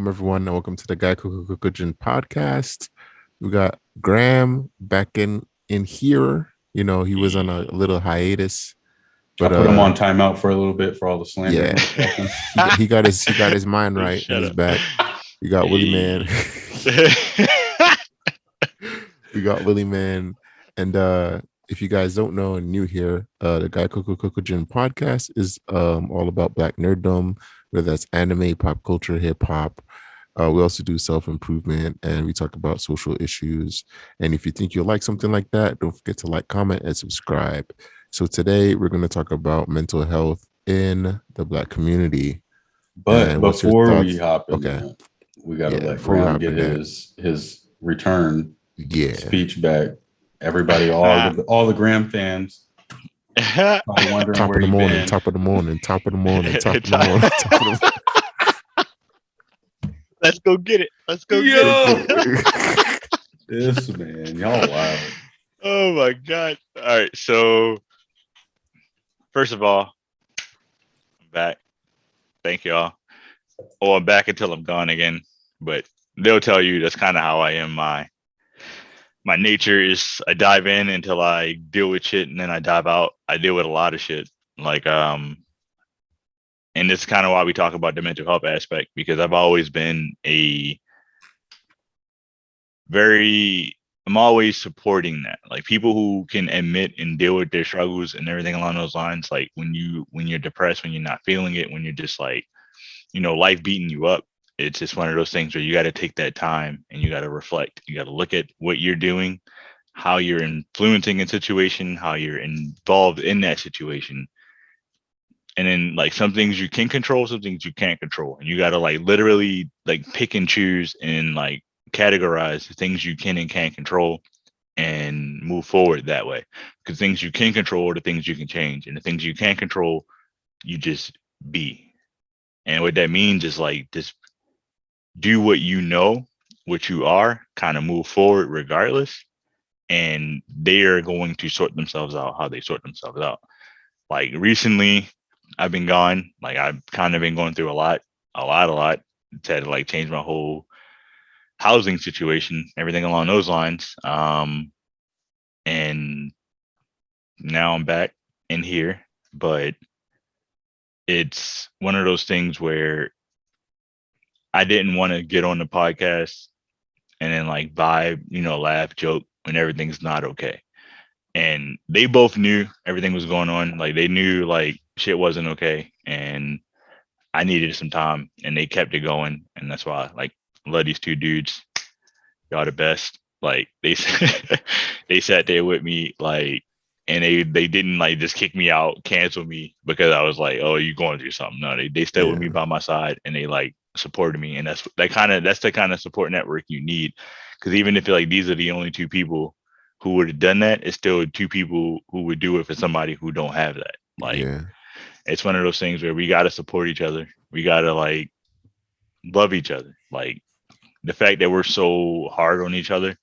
Welcome everyone, and welcome to the Gaikokukokujin Podcast. We got Graham back in here. You know, he was on a little hiatus, I but put him on timeout for a little bit for all the slander. yeah, he got his mind right and he's back. We got Willymane. We got Willymane, and if you guys don't know and new here, the Gaikokukokujin Podcast is all about Black nerddom, whether that's anime, pop culture, hip hop. We also do self-improvement and we talk about social issues. And if you think you'll like something like that, don't forget to like, comment, and subscribe. So today we're going to talk about mental health in the Black community. But And what's your before we thoughts? hop in, Okay. that, we got to let before we Graham hop get in his return Yeah. speech back. Everybody, all the Graham fans, probably wondering Top where of the he morning, been. top of the morning, top of the morning, top of the morning, top of the Let's go get it. Let's go Yo! get it. This man, y'all wild. Oh my god. All right. So first of all, I'm back. Thank y'all. Oh, I'm back until I'm gone again. But they'll tell you that's kind of how I am. My nature is I dive in until I deal with shit and then I dive out. I deal with a lot of shit. And this is kind of why we talk about the mental health aspect, because I've always been I'm always supporting that. Like people who can admit and deal with their struggles and everything along those lines. Like when you're depressed, when you're not feeling it, when you're just like, life beating you up. It's just one of those things where you got to take that time and you got to reflect. You got to look at what you're doing, how you're influencing a situation, how you're involved in that situation. And then like some things you can control, some things you can't control. And you got to like literally like pick and choose and like categorize the things you can and can't control and move forward that way. Because things you can control are the things you can change. And the things you can't control, you just be. And what that means is like just do what you know, what you are, kind of move forward regardless. And they are going to sort themselves out how they sort themselves out. Like recently, I've been gone. Like I've kind of been going through a lot. It's had to like change my whole housing situation, everything along those lines. And now I'm back in here, but it's one of those things where I didn't want to get on the podcast and then like vibe, laugh, joke when everything's not okay. And they both knew everything was going on. Like they knew like shit wasn't okay. And I needed some time and they kept it going. And that's why like I love these two dudes. Y'all the best. Like they they sat there with me like and they didn't like just kick me out, cancel me because I was like, oh, you going through something. No, they stayed with me by my side and they like supported me. And that's the kind of support network you need. Because even if like these are the only two people who would have done that, it's still two people who would do it for somebody who don't have that. Like it's one of those things where we gotta support each other. We gotta like love each other. Like the fact that we're so hard on each other.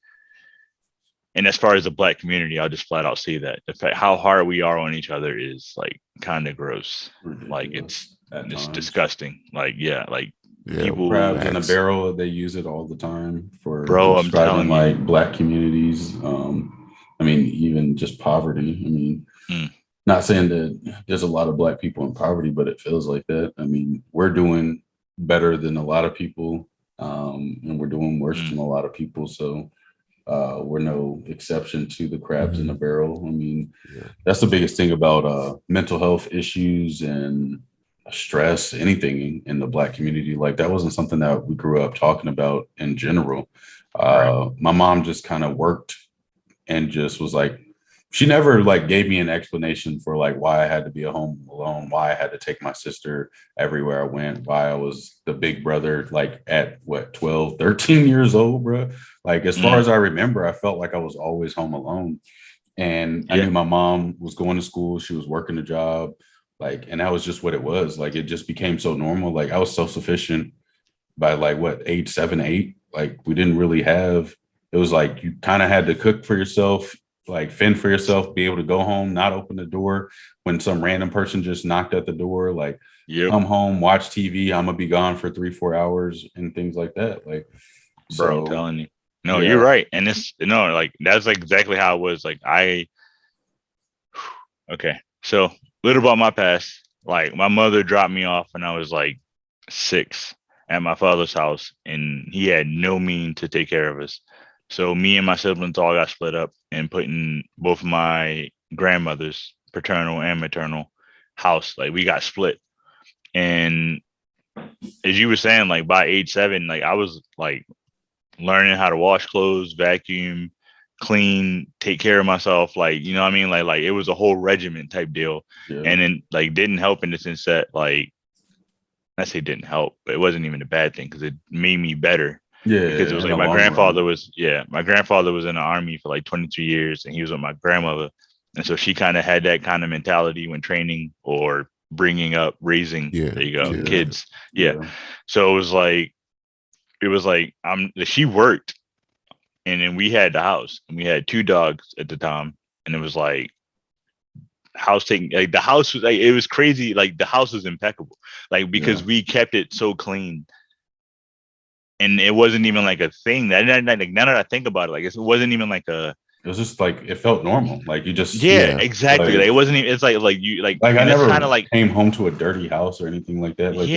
And as far as the Black community, I'll just flat out say that the fact how hard we are on each other is like kind of gross. Ridiculous like it's times. Disgusting. Like people crabs in a barrel. They use it all the time for I'm telling you, like Black communities. I mean, even just poverty. I mean, not saying that there's a lot of Black people in poverty, but it feels like that. I mean, we're doing better than a lot of people, and we're doing worse than a lot of people. So we're no exception to the crabs in a barrel. I mean, that's the biggest thing about mental health issues and stress, anything in the Black community. Like that wasn't something that we grew up talking about in general. My mom just kind of worked and just was like, she never like gave me an explanation for like why I had to be at home alone, why I had to take my sister everywhere I went, why I was the big brother, like at 12, 13 years old, bro. Like as far as I remember, I felt like I was always home alone. And I knew my mom was going to school. She was working a job. Like, and that was just what it was. Like, it just became so normal. Like I was self-sufficient by like age 7, 8. Like we didn't really have, it was like, you kind of had to cook for yourself. like fend for yourself, be able to go home, not open the door when some random person just knocked at the door, like come home, watch TV. I'm gonna be gone for 3-4 hours and things like that. Like, bro, I'm telling you. No, you're right. And like that's like exactly how it was. Like okay. So little about my past. Like my mother dropped me off when I was like 6 at my father's house, and he had no means to take care of us. So me and my siblings all got split up and put in both my grandmother's paternal and maternal house. Like we got split. And as you were saying, like by age 7, like I was like learning how to wash clothes, vacuum, clean, take care of myself. Like, you know what I mean? Like it was a whole regiment type deal. Yeah. And then like didn't help in the sense that like, I say didn't help, but it wasn't even a bad thing because it made me better. Yeah. Because it was like my grandfather was in the army for like 22 years and he was with my grandmother. And so she kind of had that kind of mentality when training or bringing up, raising, kids. Yeah. So it was like she worked, and then we had the house, and we had 2 dogs at the time, and it was like the house was like, it was crazy. Like the house was impeccable, like because we kept it so clean, and it wasn't even like a thing that like now that I think about it, like it wasn't even like a. It was just like it felt normal. Like you just exactly. Like it wasn't even. It's like you like. Like I never kind of like came home to a dirty house or anything like that. Like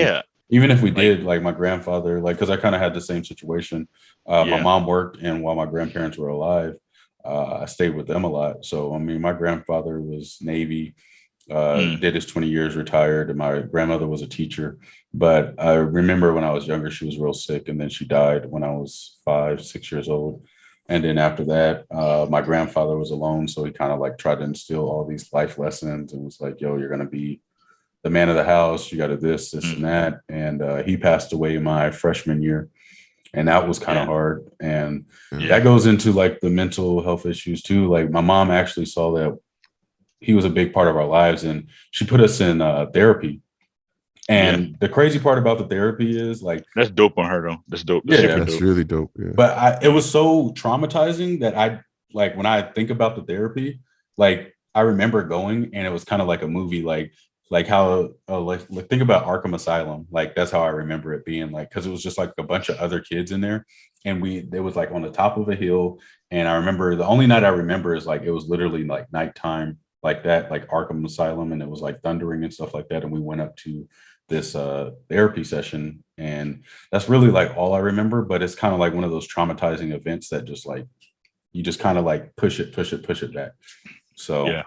even if we did, like my grandfather, like because I kind of had the same situation. My mom worked, and while my grandparents were alive, I stayed with them a lot. So I mean, my grandfather was Navy, did his 20 years, retired, and my grandmother was a teacher. But I remember when I was younger, she was real sick, and then she died when I was 5-6 years old. And then after that, my grandfather was alone. So he kind of like tried to instill all these life lessons and was like, yo, you're going to be the man of the house. You got to this, and that. And he passed away my freshman year. And that was kind of hard. And that goes into like the mental health issues too. Like my mom actually saw that he was a big part of our lives, and she put us in therapy. And the crazy part about the therapy is like that's dope on her though. That's dope. That's really dope. Yeah. But it was so traumatizing that I like when I think about the therapy, like I remember going, and it was kind of like a movie, like how like think about Arkham Asylum. Like that's how I remember it being, like because it was just like a bunch of other kids in there, and it was like on the top of a hill. And I remember the only night I remember is like it was literally like nighttime, like that, like Arkham Asylum, and it was like thundering and stuff like that. And we went up to this therapy session, and that's really like all I remember. But it's kind of like one of those traumatizing events that just like you just kind of like push it back. So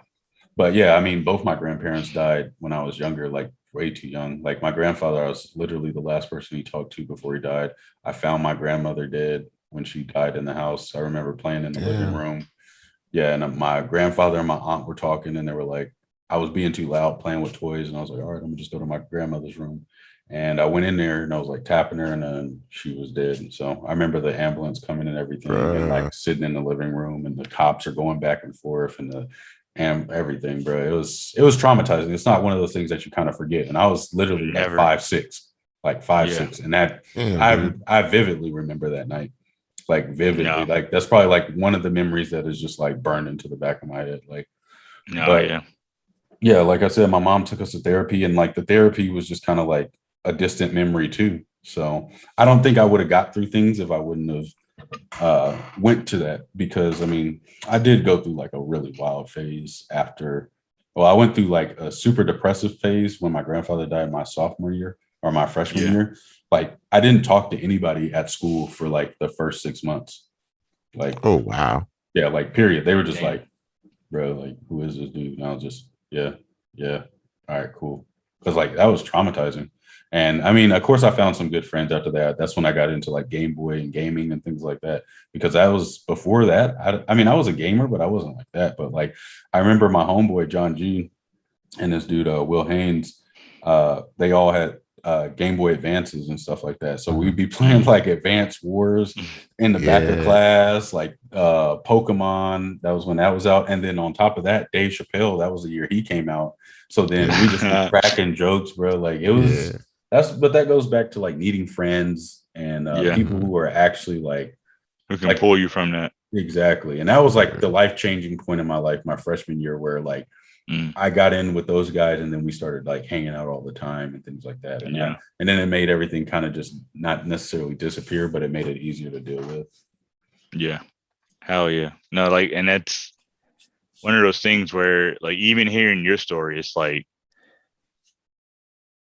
but yeah, I mean, both my grandparents died when I was younger, like way too young. Like my grandfather, I was literally the last person he talked to before he died. I found my grandmother dead when she died in the house. I remember playing in the living room. Yeah, and my grandfather and my aunt were talking, and they were like, I was being too loud playing with toys, and I was like, all right, I'm gonna just go to my grandmother's room. And I went in there, and I was like tapping her, and then she was dead. And so I remember the ambulance coming and everything, and like sitting in the living room, and the cops are going back and forth, and everything, bro. It was traumatizing. It's not one of those things that you kind of forget. And I was literally like 5'6", like 5'6", and that I vividly remember that night, like vividly. Like that's probably like one of the memories that is just like burned into the back of my head. Like, yeah, like I said, my mom took us to therapy, and like the therapy was just kind of like a distant memory too. So I don't think I would have got through things if I wouldn't have went to that, because I mean, I did go through like a really wild phase after. Well, I went through like a super depressive phase when my grandfather died my sophomore year or my freshman year. Like I didn't talk to anybody at school for like the first 6 months. Like, oh wow, yeah, like period. They were just like, bro, like who is this dude? And I was just yeah, all right, cool. Because like that was traumatizing. And I mean, of course, I found some good friends after that. That's when I got into like Game Boy and gaming and things like that. Because that was before that. I mean, I was a gamer, but I wasn't like that. But like, I remember my homeboy John G and this dude Will Haynes. They all had Game Boy Advances and stuff like that. So we'd be playing like Advance Wars in the back of class, like Pokemon. That was when that was out. And then on top of that, Dave Chappelle. That was the year he came out. So then we just be cracking jokes, bro. Like it was. But that goes back to like needing friends and people who are actually like who can pull you from that. Exactly. And that was like the life-changing point in my life, my freshman year, where like I got in with those guys and then we started like hanging out all the time and things like that. And and then it made everything kind of just not necessarily disappear, but it made it easier to deal with. Yeah. Hell yeah. No, like, and that's one of those things where like even hearing your story, it's like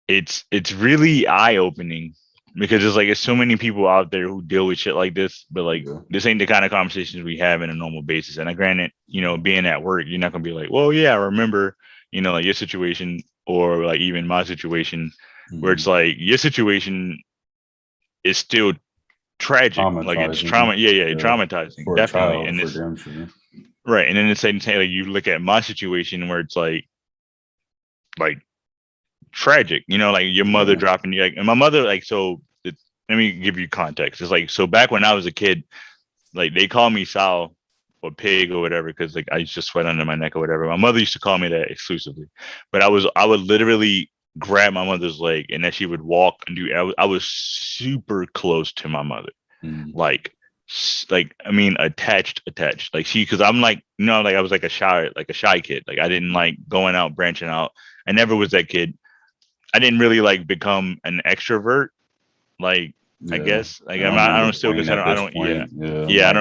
it's really eye-opening because it's like there's so many people out there who deal with shit like this, but like this ain't the kind of conversations we have in a normal basis. And I granted, you know, being at work, you're not gonna be like, well, yeah, I remember, you know, like your situation or like even my situation, where it's like your situation is still tragic, like it's trauma, traumatizing, definitely, and it's right. And then the same thing, like you look at my situation where it's like tragic, you know, like your mother dropping you, like, and my mother, like, so let me give you context. It's like, so back when I was a kid, like they call me Sal or Pig or whatever because like I used to sweat under my neck or whatever. My mother used to call me that exclusively, but I would literally grab my mother's leg and then she would walk and do. I was super close to my mother, like I mean attached. Like because I'm like, you know, like I was like a shy kid. Like I didn't like going out branching out. I never was that kid. I didn't really like become an extrovert. Like I guess like I don't still because I don't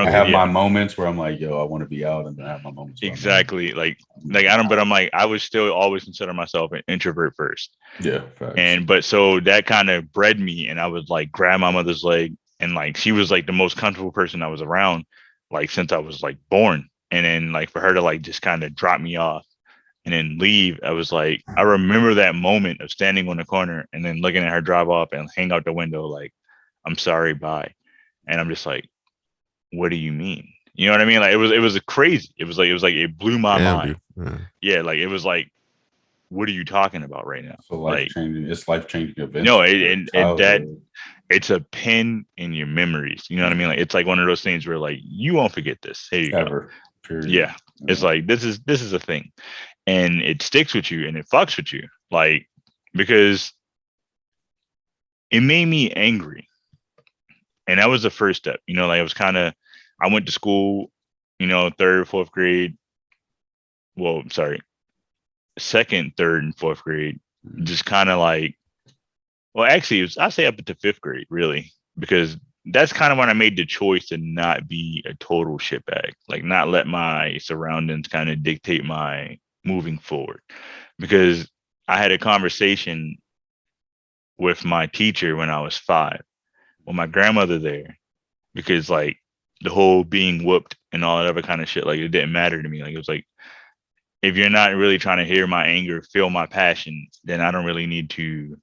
I have my moments where I'm like, yo, I want to be out, and then I have my moments exactly like I don't, but I'm like I would still always consider myself an introvert first. Facts. But so that kind of bred me, and I would like grab my mother's leg, and like she was like the most comfortable person I was around, like since I was like born, and then like for her to like just kind of drop me off and then leave, I was like, I remember that moment of standing on the corner and then looking at her drive off and hang out the window like, I'm sorry, bye. And I'm just like, what do you mean? You know what I mean? Like it was crazy. It was like it blew my mind. Yeah, like it was like, what are you talking about right now? So life-changing, it's life-changing events. No, it's a pin in your memories. You know what I mean? Like it's like one of those things where like you won't forget this. Here you go. Yeah. It's like this is a thing. And it sticks with you and it fucks with you. Like because it made me angry. And that was the first step. You know, like I went to school, you know, 3rd, 4th grade. Well, sorry, 2nd, 3rd, and 4th grade. Just kind of like, well, actually, I say up to 5th grade, really, because that's kind of when I made the choice to not be a total shitbag, like not let my surroundings kind of dictate my moving forward. Because I had a conversation with my teacher when I was 5, with my grandmother there, because like the whole being whooped and all that other kind of shit, like it didn't matter to me. Like it was like, if you're not really trying to hear my anger, feel my passion, then I don't really need to.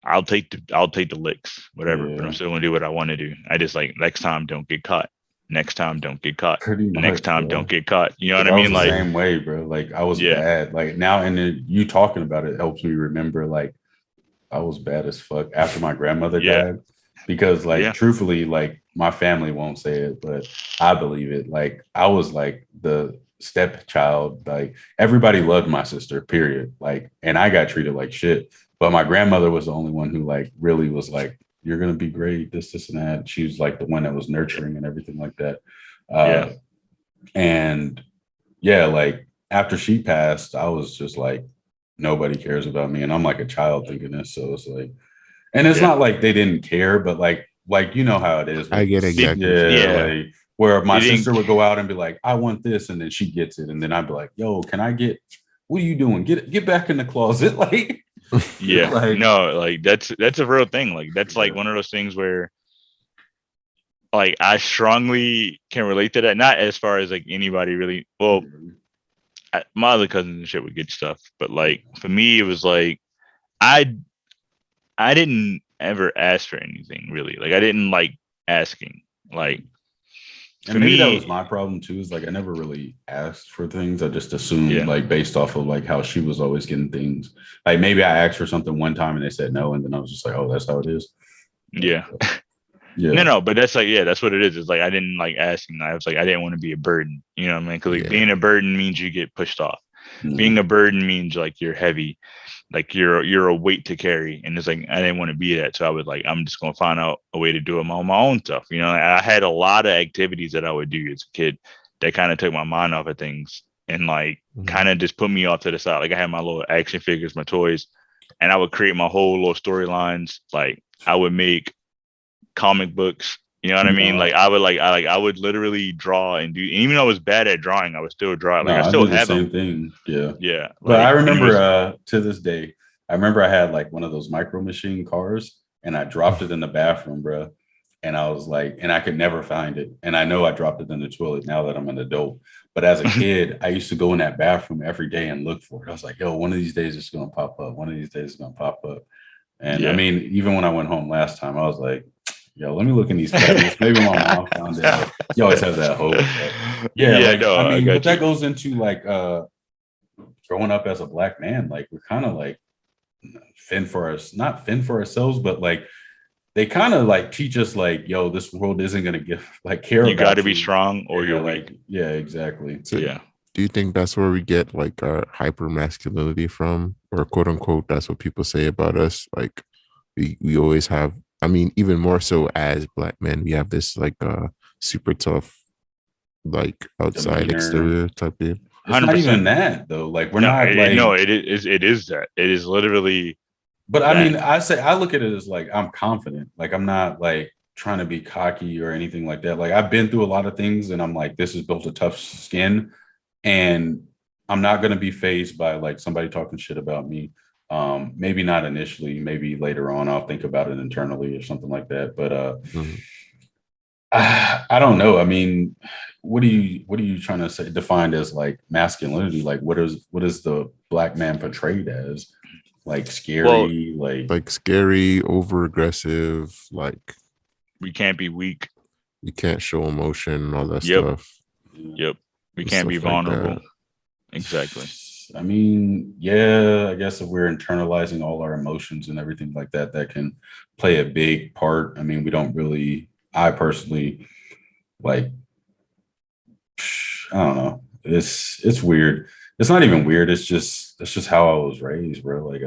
I'll take the licks, whatever, but I'm still gonna do what I want to do. I just like next time don't get caught. Next time don't get caught. Next time don't get caught. You know what I mean? Like same way, bro. Like I was bad. Like now, and then you talking about it helps me remember. Like I was bad as fuck after my grandmother died, because like truthfully, like my family won't say it, but I believe it. Like I was like the stepchild. Like everybody loved my sister, period. Like, and I got treated like shit. But my grandmother was the only one who like really was like, you're gonna be great, this and that. She was like the one that was nurturing and everything like that. And like after she passed, I was just like, nobody cares about me. And I'm like a child thinking this. So it's like, and it's not like they didn't care, but like you know how it is. I get exactly. Like, where my sister would go out and be like, I want this, and then she gets it, and then I'd be like, yo, can I get? What are you doing? Get back in the closet, like. Yeah, like, no, like that's a real thing. Like that's like one of those things where, like, I strongly can relate to that. Not as far as like anybody really. Well, my other cousins and shit would get stuff, but like for me, it was like I didn't ever ask for anything really. Like I didn't like asking. Like, and maybe that was my problem too. Is like I never really asked for things. I just assumed like based off of like how she was always getting things. Like maybe I asked for something one time and they said no, and then I was just like, oh, that's how it is. Yeah. No, but that's like that's what it is. It's like I didn't like asking. I was like I didn't want to be a burden. You know what I mean? Because like being a burden means you get pushed off. being a burden means like you're heavy, like you're a weight to carry. And it's like I didn't want to be that. So I was like, I'm just gonna find out a way to do it on my own stuff. You know, I had a lot of activities that I would do as a kid that kind of took my mind off of things and like kind of just put me off to the side. Like I had my little action figures, my toys, and I would create my whole little storylines. Like I would make comic books. You know what I mean? Like I would literally draw and do. Even though I was bad at drawing, I would still draw. Like I still have the same thing. Yeah, yeah. But I remember to this day, I remember I had like one of those micro machine cars, and I dropped it in the bathroom, bro. And I was like, and I could never find it. And I know I dropped it in the toilet now that I'm an adult. But as a kid, I used to go in that bathroom every day and look for it. I was like, yo, one of these days it's gonna pop up. One of these days it's gonna pop up. And I mean, even when I went home last time, I was like, yo, let me look in these cabinets. Maybe my mom found it. Like, you always have that hope. But that goes into like growing up as a Black man. Like we're kind of like not fend for ourselves, but like they kind of like teach us like, yo, this world isn't gonna give like care. You got to be strong or you're like weak. Yeah, exactly. So do you think that's where we get like our hyper masculinity from, or quote unquote that's what people say about us? Like we always have. I mean, even more so as Black men, we have this like super tough, like outside exterior type of. It's 100%. Not even that though. Like we're not like it is that. It is literally. But that. I mean, I look at it as like I'm confident. Like I'm not like trying to be cocky or anything like that. Like I've been through a lot of things, and I'm like, this has built a tough skin, and I'm not gonna be fazed by like somebody talking shit about me. Maybe not initially, maybe later on I'll think about it internally or something like that. But I don't know. I mean, what are you trying to say defined as like masculinity? Like what is the Black man portrayed as? Like scary, like scary, over aggressive, like we can't be weak. You can't show emotion, all that stuff. Yep. We can't be vulnerable. Like exactly. I mean, yeah, I guess if we're internalizing all our emotions and everything like that, that can play a big part. I mean, I personally, like, I don't know. It's weird. It's not even weird. It's just how I was raised, bro. Like,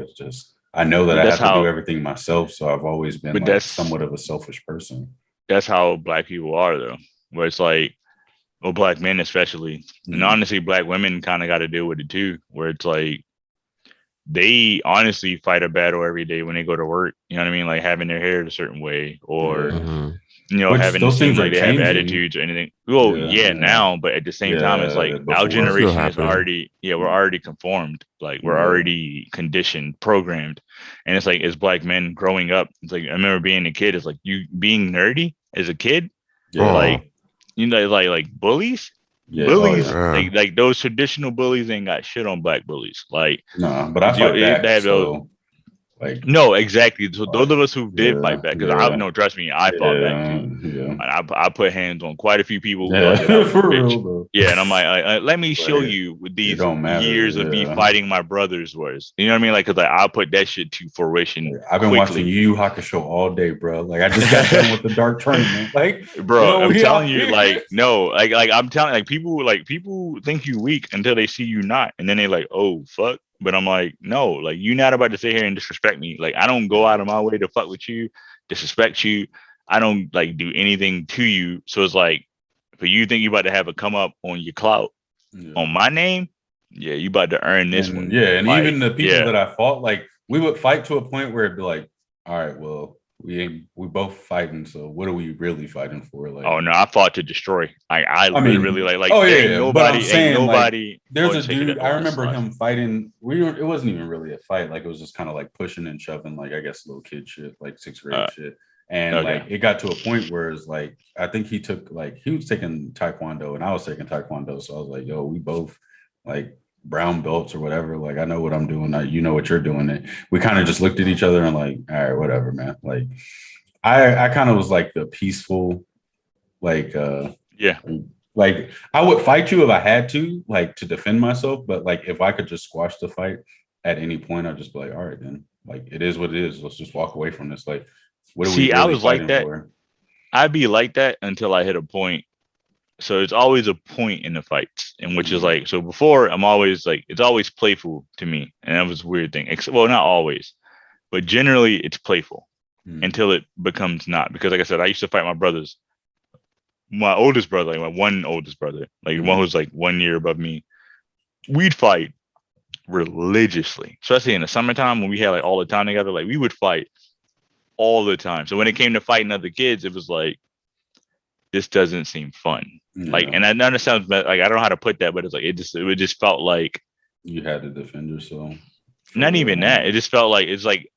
I know that I have to do everything myself. So I've always been like somewhat of a selfish person. That's how Black people are, though, where it's like, well, Black men especially, and honestly, Black women kind of got to deal with it too, where it's like they honestly fight a battle every day when they go to work. You know what I mean? Like having their hair a certain way, or you know, having to seem like they have attitudes or anything. Well, now, but at the same time, it's like our generation is already, we're already conformed, like we're already conditioned, programmed, and it's like as Black men growing up, it's like I remember being a kid. It's like you being nerdy as a kid, like. You know, like bullies, bullies, like those traditional bullies ain't got shit on Black bullies. Like, no, but I fight back. Like, no, exactly. So those of us who did fight back, because I know, trust me, I fought back too. I put hands on quite a few people. For real, and I'm like, let me show you what these years of me fighting my brothers was. You know what I mean? Like, because I put that shit to fruition. I've been watching Yu Yu Hakusho all day, bro. Like, I just got done with the Dark Tournament. Like, bro, I'm telling you, like, no, like I'm telling, like people think you weak until they see you not, and then they like, oh fuck. But I'm like, no, like you're not about to sit here and disrespect me. Like I don't go out of my way to fuck with you, disrespect you. I don't like do anything to you. So it's like, for you think you about to have a come up on your clout on my name, you about to earn this one. Yeah, and like, even the people that I fought, like we would fight to a point where it'd be like, all right, well, we both fighting, so what are we really fighting for? Like, oh no, I fought to destroy. I mean, really like nobody, but I'm saying, nobody. Like, there's a dude. I remember him fighting. It wasn't even really a fight. Like it was just kind of like pushing and shoving. Like I guess little kid shit, like sixth grade shit. And like it got to a point where it's like I think he was taking Taekwondo and I was taking Taekwondo. So I was like, yo, we both like brown belts or whatever. Like I know what I'm doing. You know what you're doing. And we kind of just looked at each other and like, all right, whatever, man. Like I kind of was like the peaceful, like like I would fight you if I had to, like to defend myself. But like if I could just squash the fight at any point, I'd just be like, all right, then like it is what it is. Let's just walk away from this. Like what are we really I was like that. For? I'd be like that until I hit a point So it's always a point in the fights, and which is like, so before I'm always like, it's always playful to me, and that was a weird thing. Well, not always, but generally it's playful until it becomes not. Because like I said, I used to fight my brothers, my oldest brother, like my one oldest brother, like one who's like 1 year above me. We'd fight religiously, especially in the summertime when we had like all the time together. Like we would fight all the time. So when it came to fighting other kids, it was like, this doesn't seem fun. Like, and I know it sounds like, I don't know how to put that, but it's like, it just felt like you had to defend yourself. Not even that. It just felt like, it's like,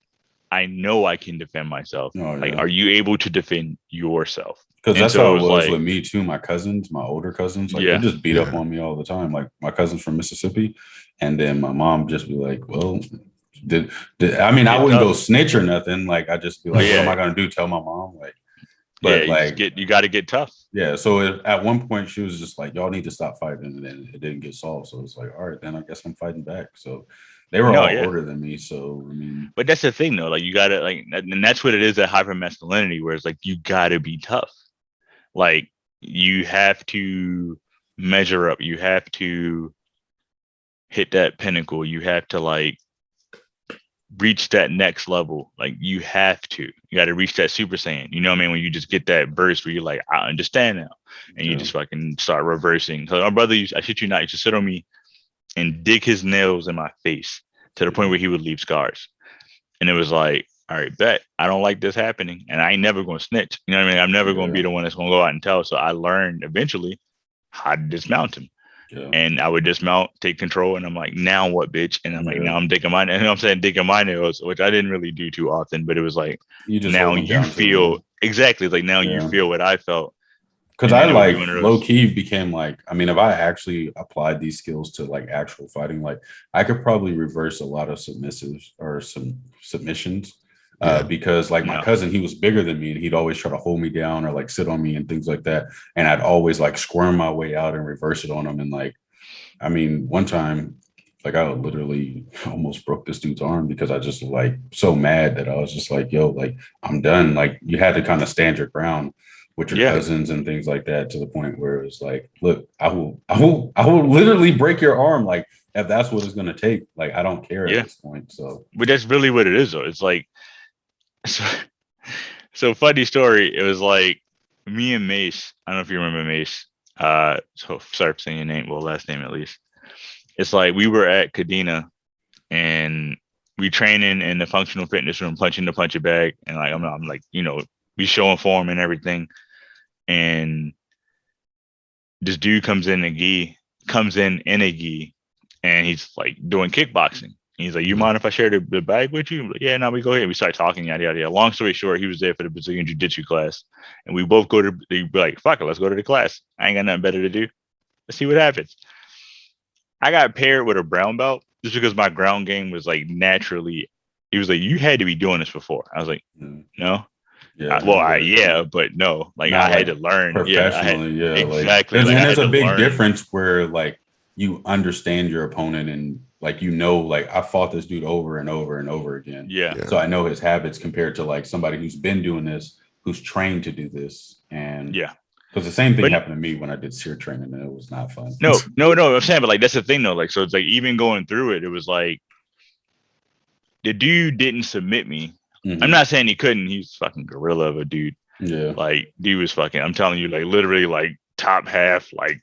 I know I can defend myself. Like, are you able to defend yourself? Because that's how it was with me too. My cousins, my older cousins, like they just beat up on me all the time. Like my cousins from Mississippi, and then my mom just be like, "Well, I mean, I wouldn't go snitch or nothing. Like I just be like, what am I gonna do? Tell my mom? Like, but like, you got to get tough. Yeah. So at one point, she was just like, "Y'all need to stop fighting," and then it didn't get solved. So it's like, all right, then I guess I'm fighting back. So. They were all older than me, so I mean. But that's the thing, though. Like you gotta and that's what it is, that hyper masculinity, where it's like you gotta be tough. Like you have to measure up. You have to hit that pinnacle. You have to like reach that next level. Like you have to. You got to reach that Super Saiyan. You know what I mean? When you just get that burst where you're like, I understand now, and you just fucking start reversing. So my brother, I shit you not, used to sit on me and dig his nails in my face to the point where he would leave scars. And it was like, all right, bet. I don't like this happening. And I ain't never going to snitch. You know what I mean? I'm never going to be the one that's going to go out and tell. So I learned eventually how to dismount him. Yeah. And I would dismount, take control. And I'm like, now what, bitch? And I'm like, now I'm digging my nails. You know what I'm saying? Digging my nails, which I didn't really do too often. But it was like, now you feel, exactly. Like now you feel what I felt. Because I like low key became like, I mean, if I actually applied these skills to like actual fighting, like I could probably reverse a lot of submissives or some submissions. Because like my cousin, he was bigger than me and he'd always try to hold me down or like sit on me and things like that. And I'd always like squirm my way out and reverse it on him. And like, I mean, one time, like I literally almost broke this dude's arm because I just like so mad that I was just like, yo, like I'm done. Like you had to kind of stand your ground with your cousins and things like that, to the point where it was like, look, I will literally break your arm. Like if that's what it's going to take, like, I don't care at this point. So, but that's really what it is though. It's like, so funny story. It was like me and Mace. I don't know if you remember Mace. So sorry for saying your name. Well, last name at least. It's like we were at Kadena and we training in the functional fitness room, punching the puncher bag. And like, I'm like, you know, we showing form and everything. And this dude comes in a gi, and he's like doing kickboxing. And he's like, you mind if I share the bag with you? Like, yeah, no, we go ahead. We start talking, yada, yada, yada. Long story short, he was there for the Brazilian Jiu-Jitsu class. And we both go to, be like, fuck it, let's go to the class. I ain't got nothing better to do. Let's see what happens. I got paired with a brown belt just because my ground game was like naturally, he was like, you had to be doing this before. I was like, no. Yeah, but no, like I had to learn professionally. Exactly. And there's a big difference where like you understand your opponent and like, you know, like I fought this dude over and over and over again. Yeah. So I know his habits compared to like somebody who's been doing this, who's trained to do this. And because the same thing happened to me when I did SEER training and it was not fun. No, I'm saying, but like that's the thing though. Like, so it's like even going through it, it was like the dude didn't submit me. Mm-hmm. I'm not saying he couldn't. He's fucking gorilla of a dude. Yeah. Like, dude was fucking, I'm telling you, like, literally, like, top half, like,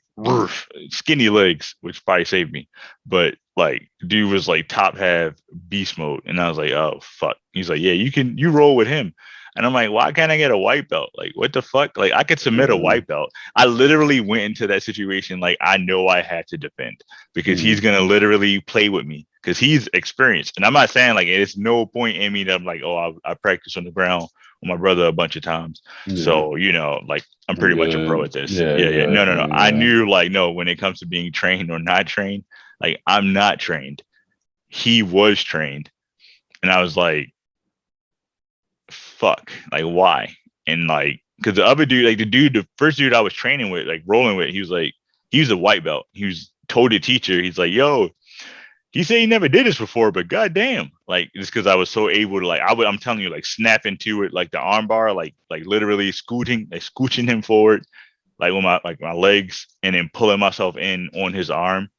skinny legs, which probably saved me. But, like, dude was, like, top half beast mode. And I was like, oh, fuck. He's like, yeah, you roll with him. And I'm like, why can't I get a white belt? Like, what the fuck? Like, I could submit a white belt. I literally went into that situation like I know I had to defend because he's going to literally play with me because he's experienced. And I'm not saying, like, it's no point in me that I'm like, oh, I practiced on the ground with my brother a bunch of times. Yeah. So, you know, like, I'm pretty much a pro at this. Yeah. No. I knew, like, no, when it comes to being trained or not trained, like, I'm not trained. He was trained. And I was like, fuck, like why? And like, because the other dude, like the first dude I was training with, like rolling with, he was a white belt. He was told the teacher, he's like, yo, he said he never did this before, but goddamn, like just because I was so able to, like, I'm telling you, like snap into it, like the arm bar, like literally scooching him forward, like with my legs, and then pulling myself in on his arm,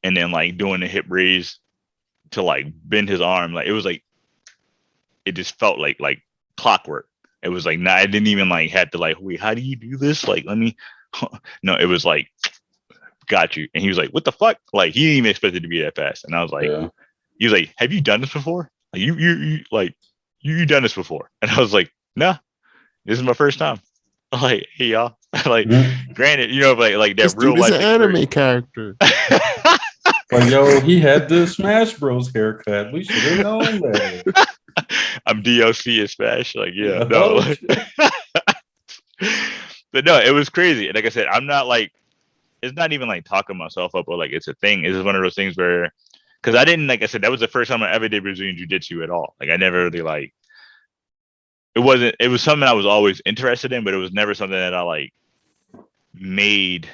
and then like doing the hip raise to like bend his arm. Like it was like it just felt like clockwork. It was like I didn't even like had to like, wait, how do you do this? Like let me no, it was like got you. And he was like, what the fuck? Like he didn't even expect it to be that fast. And I was like, he was like, have you done this before? Like you done this before? And I was like, nah, this is my first time. I'm like, hey y'all. Like granted, you know, like that this real dude is life an anime character. Like, yo, he had the Smash Bros haircut. We should have known that. I'm DLC in Smash. Like, yeah, no. But no, it was crazy. And like I said, I'm not like, it's not even like talking myself up or like it's a thing. It's just one of those things where, because I didn't, like I said, that was the first time I ever did Brazilian Jiu-Jitsu at all. Like I never really like, it was something I was always interested in, but it was never something that I like made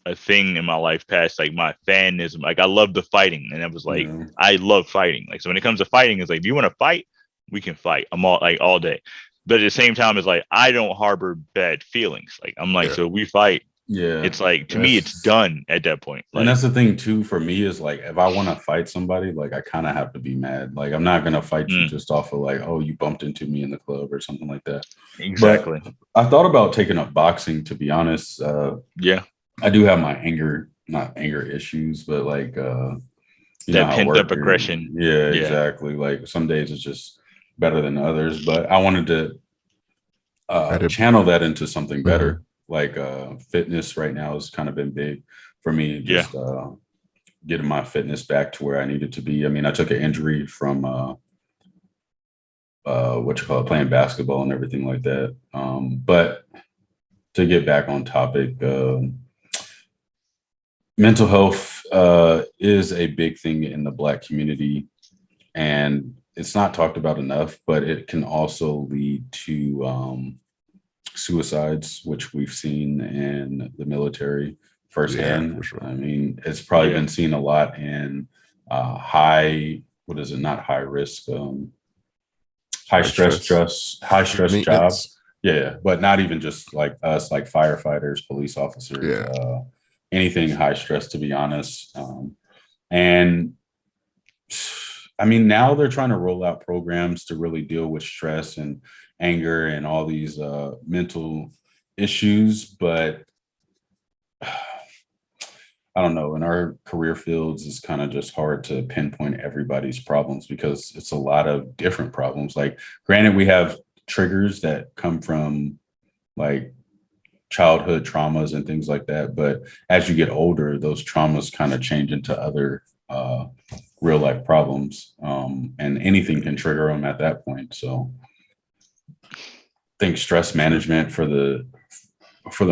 a thing in my life past like my fanism. Like I love the fighting, and it was like I love fighting. Like so when it comes to fighting, it's like, do you want to fight? We can fight. I'm all day. But at the same time, it's like I don't harbor bad feelings. Like I'm like, so we fight. Yeah, it's like to me, it's done at that point. Like, and that's the thing too for me is like if I want to fight somebody, like I kind of have to be mad. Like I'm not gonna fight you just off of like, oh, you bumped into me in the club or something like that. Exactly. But I thought about taking up boxing, to be honest. I do have my not anger issues, but like that pent up aggression. Yeah, exactly. Like some days it's just better than others, but I wanted to channel that into something better. Like fitness right now has kind of been big for me. Just getting my fitness back to where I needed to be. I mean, I took an injury from playing basketball and everything like that. But to get back on topic, mental health is a big thing in the Black community, and it's not talked about enough, but it can also lead to suicides, which we've seen in the military firsthand. Yeah, for sure. I mean, it's probably been seen a lot in high stress jobs. Yeah, but not even just like us, like firefighters, police officers, anything high stress, to be honest. And I mean, now they're trying to roll out programs to really deal with stress and anger and all these mental issues, but I don't know. In our career fields, it's kind of just hard to pinpoint everybody's problems because it's a lot of different problems. Like, granted, we have triggers that come from like childhood traumas and things like that, but as you get older, those traumas kind of change into other real life problems, and anything can trigger them at that point. So I think stress management for the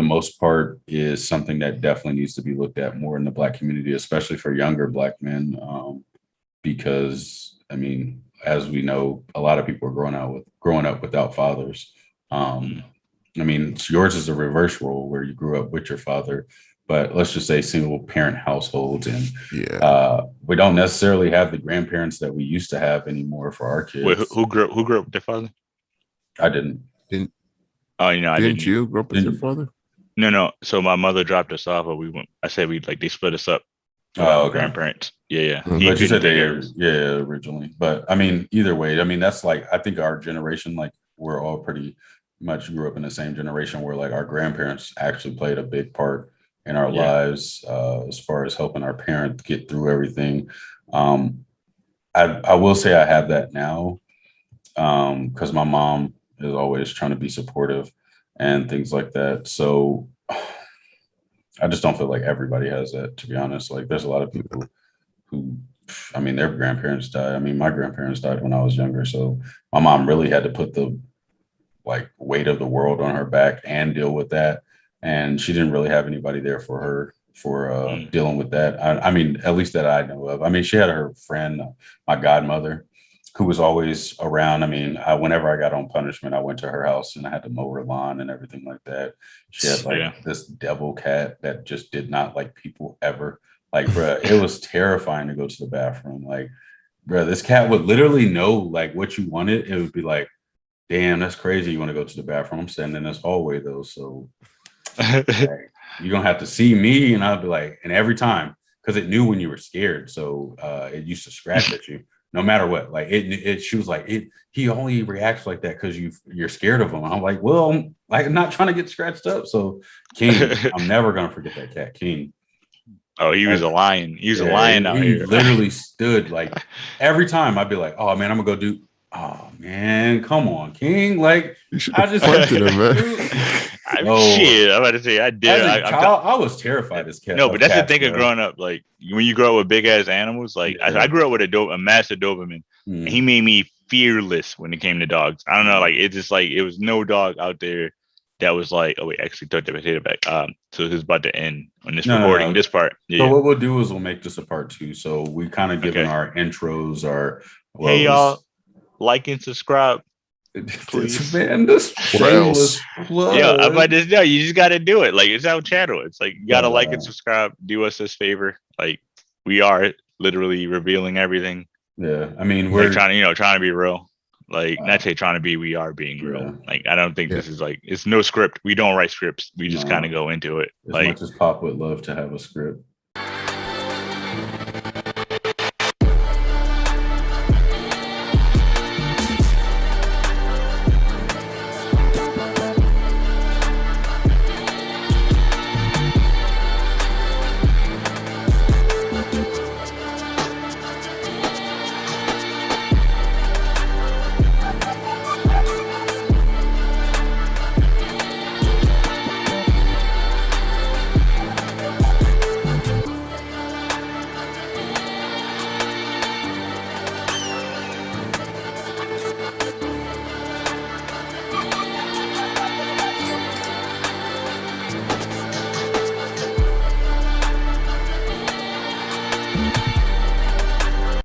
most part is something that definitely needs to be looked at more in the Black community, especially for younger Black men, because I mean, as we know, a lot of people are growing up without fathers. I mean, yours is a reverse role where you grew up with your father, but let's just say single parent households, and we don't necessarily have the grandparents that we used to have anymore for our kids. Wait, who grew up with their father? I didn't. Oh, you know, I didn't. You grow up with your father? No. So my mother dropped us off, but they split us up. Oh, okay. Grandparents. Yeah. But you said originally. But I mean, either way, I mean, that's like, I think our generation, like we're all pretty much grew up in the same generation where like our grandparents actually played a big part in our lives, as far as helping our parents get through everything. I will say I have that now, because my mom is always trying to be supportive and things like that. So I just don't feel like everybody has that, to be honest. Like there's a lot of people who, I mean, their grandparents died. I mean, my grandparents died when I was younger. So my mom really had to put the like weight of the world on her back and deal with that. And she didn't really have anybody there for her for dealing with that. I mean, at least that I know of. I mean, she had her friend, my godmother, who was always around. I mean, whenever I got on punishment, I went to her house and I had to mow her lawn and everything like that. She had like this devil cat that just did not like people ever. Like, bruh, it was terrifying to go to the bathroom. Like, bruh, this cat would literally know like what you wanted. It would be like, damn, that's crazy. You want to go to the bathroom? I'm standing in this hallway though. So like, you're gonna have to see me, and I'll be like, and every time, because it knew when you were scared, so it used to scratch at you no matter what. Like she was like, he only reacts like that because you're scared of him. I'm like, well, I'm not trying to get scratched up. So King, I'm never gonna forget that cat, King. Oh, he was a lion. He was a lion out here. He literally stood like every time I'd be like, oh man, I'm gonna go do. Oh man, come on, King. Like I just punted him, man. Shit, I'm about to say I did. As a child, I was terrified as cat. No, but that's the thing of growing up. Like when you grow up with big ass animals, like I grew up with a massive Doberman. And he made me fearless when it came to dogs. I don't know, like it just like it was no dog out there that was like, oh wait, actually took the potato back. So this is about to end on this recording. This part. Yeah, so what we'll do is we'll make this a part 2. So we kind of given our intros, hey y'all, like and subscribe. Please, man, this shameless plug. Yeah, I'm about to know. You just got to do it. Like it's our channel. It's like you got to like and subscribe. Do us this favor. Like we are literally revealing everything. Yeah, I mean we're trying to be real. Like not say trying to be. We are being real. Like I don't think this is like it's no script. We don't write scripts. We just kind of go into it. As much as Pop would love to have a script.